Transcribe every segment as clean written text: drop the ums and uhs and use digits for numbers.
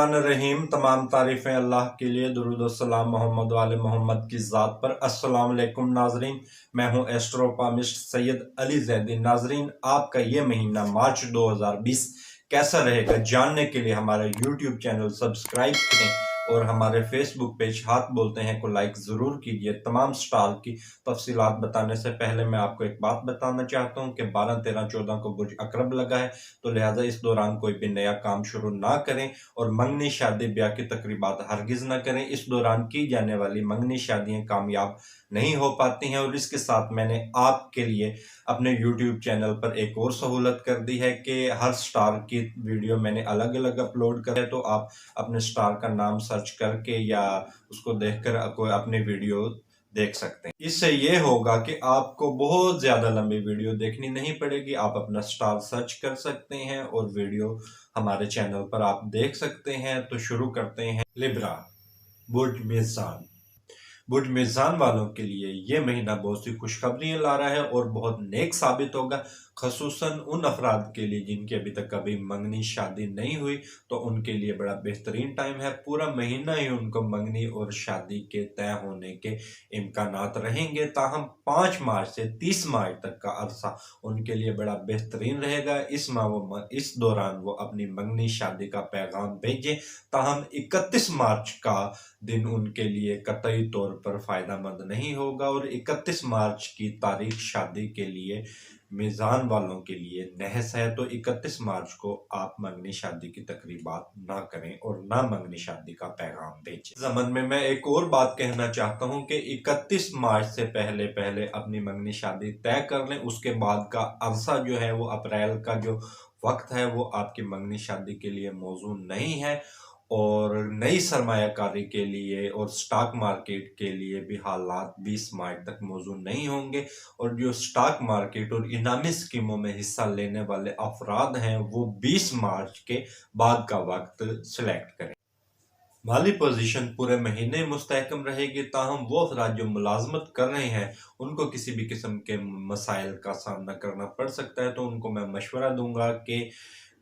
बिस्मिल्लाहिर्रहमानिर्रहीम। तमाम तारीफ़ें अल्लाह के लिए, दुरूद व सलाम मोहम्मद वाले मोहम्मद की ज़ात पर। अस्सलाम वालेकुम नाजरीन, मैं हूं एस्ट्रोपामिस्ट सैयद अली ज़ैदी। नाजरीन, आपका ये महीना मार्च 2020 कैसा रहेगा जानने के लिए हमारा यूट्यूब चैनल सब्सक्राइब करें और हमारे फेसबुक पेज हाथ बोलते हैं को लाइक ज़रूर कीजिए। तमाम स्टार की तफसीलात बताने से पहले मैं आपको एक बात बताना चाहता हूं कि 12, 13, 14 को बुर्ज अकरब लगा है, तो लिहाजा इस दौरान कोई भी नया काम शुरू ना करें और मंगनी शादी ब्याह की तकरीबात हरगिज ना करें। इस दौरान की जाने वाली मंगनी शादियां कामयाब नहीं हो पाती हैं। और इसके साथ मैंने आपके लिए अपने YouTube चैनल पर एक और सहूलत कर दी है कि हर स्टार की वीडियो मैंने अलग अलग अपलोड कर है, तो आप अपने स्टार का नाम सर्च करके या उसको देखकर कोई अपने वीडियो देख सकते हैं। इससे ये होगा कि आपको बहुत ज्यादा लंबी वीडियो देखनी नहीं पड़ेगी, आप अपना स्टार सर्च कर सकते हैं और वीडियो हमारे चैनल पर आप देख सकते हैं। तो शुरू करते हैं। लिब्रा, बुर्ज मीज़ान। बुर्ज मीज़ान वालों के लिए ये महीना बहुत सी खुशखबरियां ला रहा है और बहुत नेक साबित होगा, खसूसन उन अफराद के लिए जिनकी अभी तक कभी मंगनी शादी नहीं हुई, तो उनके लिए बड़ा बेहतरीन टाइम है। पूरा महीना ही उनको मंगनी और शादी के तय होने के इम्कानात रहेंगे। ताहम 5 मार्च से 30 मार्च तक का अरसा उनके लिए बड़ा बेहतरीन रहेगा। इस दौरान वो अपनी मंगनी शादी का पैगाम भेजें। ताहम 31 मार्च का दिन उनके लिए कतई तौर पर फायदामंद नहीं होगा और 31 मार्च की तारीख शादी के लिए मीज़ान वालों के लिए नहस है। तो 31 मार्च को आप मंगनी शादी की तकरीबात ना करें और ना मंगनी शादी का पैगाम भेजें। ज़मन में मैं एक और बात कहना चाहता हूं कि 31 मार्च से पहले पहले अपनी मंगनी शादी तय कर लें। उसके बाद का अरसा जो है वो अप्रैल का जो वक्त है वो आपकी मंगनी शादी के लिए मौजूद नहीं है और नई सरमायाकारी के लिए और स्टॉक मार्केट के लिए भी हालात 20 मार्च तक मौजूद नहीं होंगे। और जो स्टॉक मार्केट और इनामी स्कीमों में हिस्सा लेने वाले अफराद हैं वो 20 मार्च के बाद का वक्त सिलेक्ट करें। माली पोजीशन पूरे महीने मुस्तहकम रहेगी। ताहम वो अफराद जो मुलाजमत कर रहे हैं उनको किसी भी किस्म के मसाइल का सामना करना पड़ सकता है, तो उनको मैं मशवरा दूंगा कि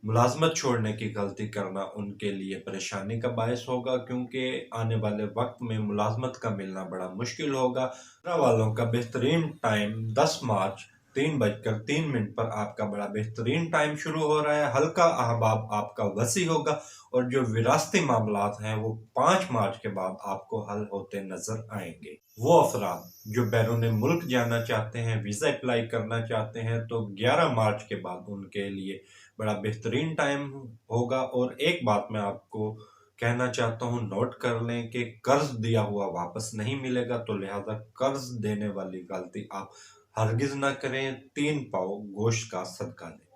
मुलाजमत छोड़ने की गलती करना उनके लिए परेशानी का बायस होगा, क्योंकि आने वाले वक्त में मुलाजमत का मिलना बड़ा मुश्किल होगा। वालों का बेहतरीन टाइम 10 मार्च 3:03 पर आपका बड़ा बेहतरीन टाइम शुरू हो रहा है। हल्का अहबाब आपका वसी होगा और जो विरासती मामलात हैं वो 5 मार्च के बाद आपको हल होते नजर आएंगे। वो अफराद जो बैरून मुल्क जाना चाहते हैं, वीज़ा अप्लाई करना चाहते हैं, तो 11 मार्च के बाद उनके लिए बड़ा बेहतरीन टाइम होगा। और एक बात मैं आपको कहना चाहता हूं, नोट कर लें कि कर्ज दिया हुआ वापस नहीं मिलेगा, तो लिहाजा कर्ज देने वाली गलती आप हरगिज ना करें। 3 पाव गोश्त का सदका दें।